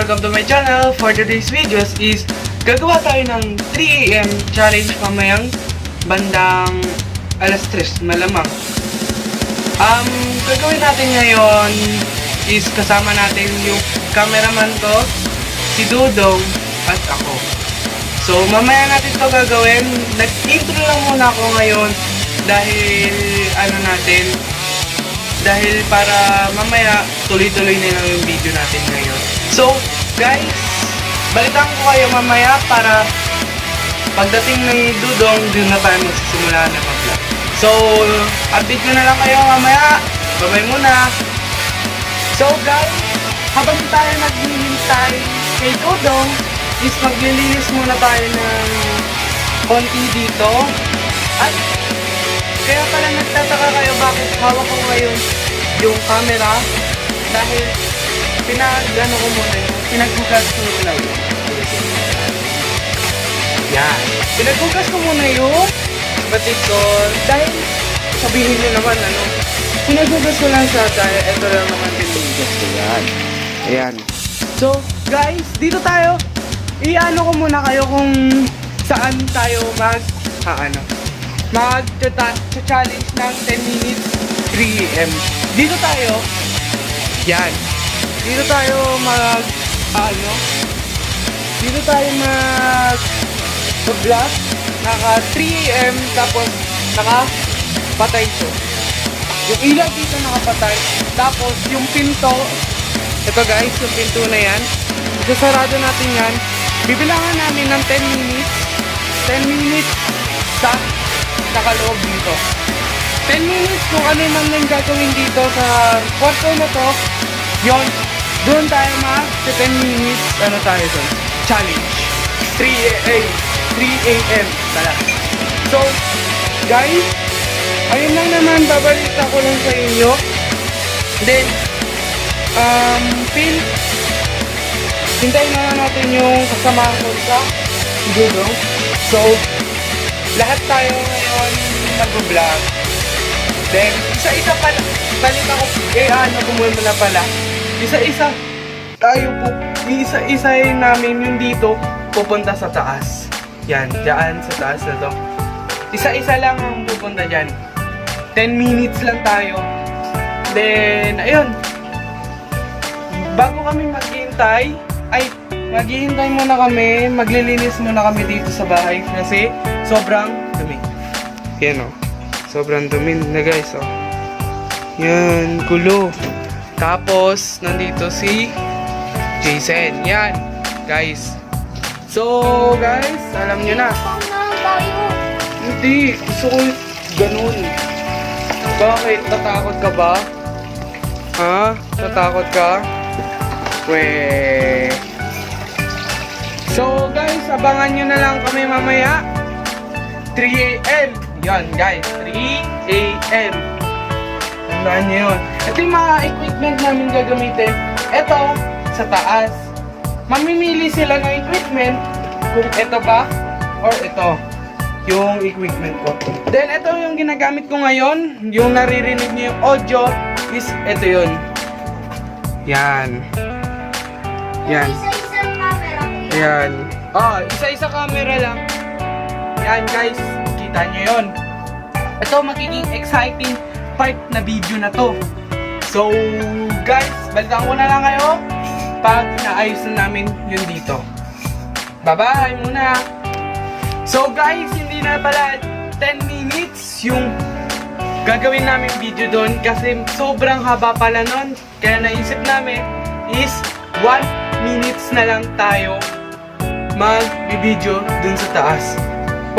welcome to my channel. For today's videos is gagawa tayo ng 3 AM challenge mamayang bandang alas 3 malamang. Gagawin natin ngayon is kasama natin yung cameraman ko, si Dudong at ako. So mamaya natin to gagawin. Nag-intro lang muna ako ngayon dahil dahil para mamaya tuloy-tuloy na lang yung video natin ngayon. So, guys, balitaan ko kayo mamaya para pagdating ni Dudong, dun na tayo magsisimula na mag-vlog. So, update ko na lang kayo mamaya. Bye-bye muna. So, guys, habang tayo naghihintay kay Dudong, is maglilinis muna tayo ng konti dito. At kaya pala nagtataka kayo bakit hawak ko ngayon yung camera dahil pinaghugas ko muna yun. Yan. Pinaghugas ko muna yung batik ko dahil sabihin nyo naman pinaghugas ko lang siya dahil ito lang naman pinaghugas ko yan. Ayan. So guys, dito tayo. I-ano ko muna kayo kung saan tayo mag-challenge ng 10 minutes 3 AM. Dito tayo. Yan. Dito tayo mag-vlog. Naka 3 AM tapos naka-patay to. Yung ilaw dito nakapatay. Tapos yung pinto, ito guys, yung pinto na yan. Sasarado natin yan. Bibilangan namin ng 10 minutes. 10 minutes sa nakaloob dito. 10 minutes kung ano man lang gagawin dito sa kwarto na to, yon, doon tayo mag-10 minutes, challenge. 3 AM tala. So, guys, ayun lang naman, babalita ko lang sa inyo. Then, hintayin na natin yung kasamahan ko sa Dudong. So, lahat tayo ngayon nag-vlog. Then, isa-isa pala, balita ko, kumuna pala. Isa-isa namin yung dito, pupunta sa taas. Yan, dyan sa taas na to. Isa-isa lang ang pupunta dyan. 10 minutes lang tayo. Then, ayun. Bago kami maghihintay muna kami, maglilinis muna kami dito sa bahay kasi sobrang dumi. Yan o. Sobrang dumi na guys o. Yan, gulo. Tapos, nandito si Jason. Yan, guys. So, guys, alam nyo na. Hindi, gusto ko ganun. Bakit? Tatakot ka ba? Ha? Tatakot ka? Weh. So guys, abangan nyo na lang kami mamaya 3 AM. Yan guys, 3 AM. Tandaan nyo yun. Ito yung mga equipment namin gagamitin. Ito, sa taas. Mamimili sila ng equipment kung ito ba or ito yung equipment ko. Then ito yung ginagamit ko ngayon. Yung naririnig nyo yung audio is ito yun. Yan. Yan. Ayan. Isa-isa camera lang. Yan guys, kita nyo yun. Ito magiging exciting part na video na to. So guys, balitaan ko na lang kayo pag naayos na namin yun dito. Bye-bye muna. So guys, hindi na pala 10 minutes yung gagawin namin video doon kasi sobrang haba pala nun. Kaya naisip namin is 1 minutes na lang tayo mag-video dun sa taas.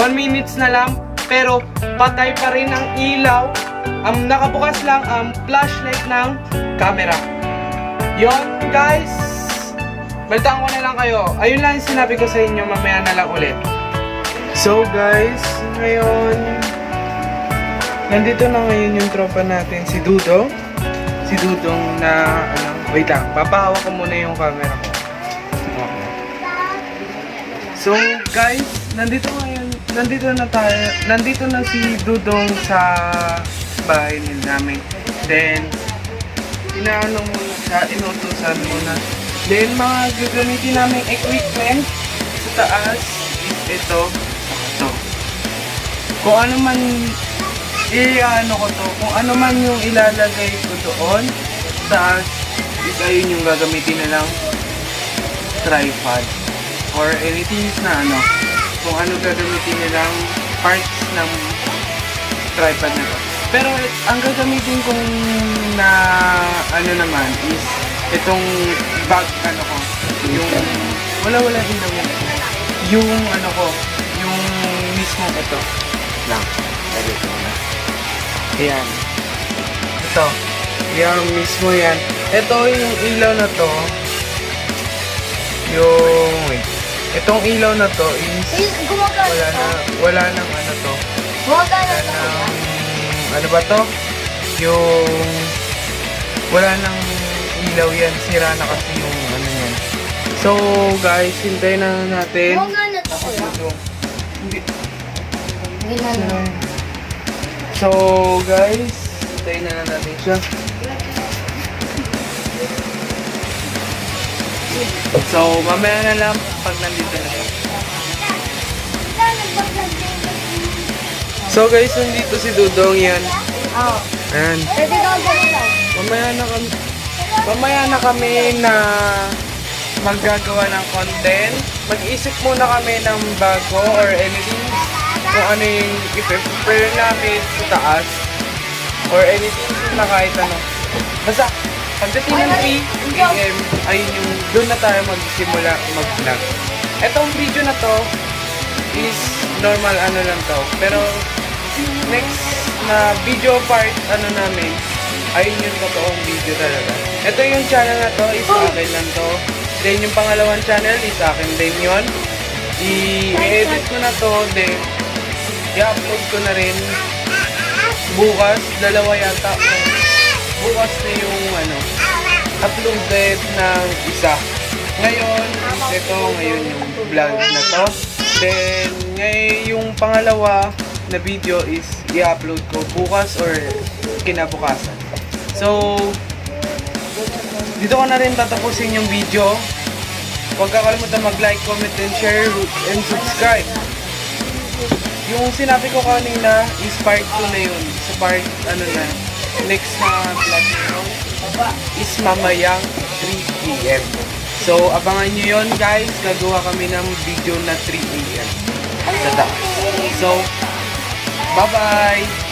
1 minutes na lang, pero patay pa rin ang ilaw. Nakabukas lang ang flashlight ng camera. Yon guys, balitaan ko na lang kayo. Ayun lang yung sinabi ko sa inyo, mamaya na lang ulit. So guys, ngayon nandito na ngayon yung tropa natin, si Dudong. Si Dudong na wait lang, papahawak ko muna yung camera ko. So guys, nandito na si Dudong sa bahay namin. Then, inutusan muna Then, mga gagamitin namin equipment sa taas is ito. Ito. Kung ano man kung ano man yung ilalagay ko doon sa taas is ayun yung gagamitin nilang tripod or anything na kung ano gagamitin nilang parts ng tripod na to. Pero ang gagamitin kong na naman is itong bag ko, yung wala din naman. Yung yung mismo ito lang. Sabi ko na. Ayan. Ito. Yan mismo yan. Ito yung ilaw na to. Itong ilaw na to is wala nang to. Ano ba to? Wala nang ilaw yan. Sira na kasi yung yan. So guys, hintayin na natin. Hindi. So guys, hintayin na natin siya. So mamaya na lang pag nandito na siya. So guys, nandito si Dudong yan. Oo. Ayan. Mamaya na kami na maggagawa ng content. Mag-isip muna kami ng bago or anything kung ano yung i-prepare namin sa taas or anything na kahit ano. Basta, pagdating ng 3 AM, ayun yung doon na tayo magsimula mag-vlog. Etong video na to is normal lang to. Pero next na video part namin, ayun yung totoong video talaga. Ito yung channel na to is akin lang to. Then yung pangalawang channel is akin din yun. I-edit ko na to, then i-upload ko na rin bukas, dalawa yata. Bukas na yung uploaded ng isa. Ngayon yung vlog na to. Then ngayon yung pangalawa na video is i-upload ko bukas or kinabukasan. So dito ko na rin tatapusin yung video. Huwag kakalimutan mag-like, comment, and share, and subscribe. Yung sinabi ko kanina is part 2 na yun. Sa part, next na vlog nyo is mamayang 3 PM. So, abangan nyo yun guys. Gagawa kami ng video na 3 AM. Sa taas. So, bye-bye!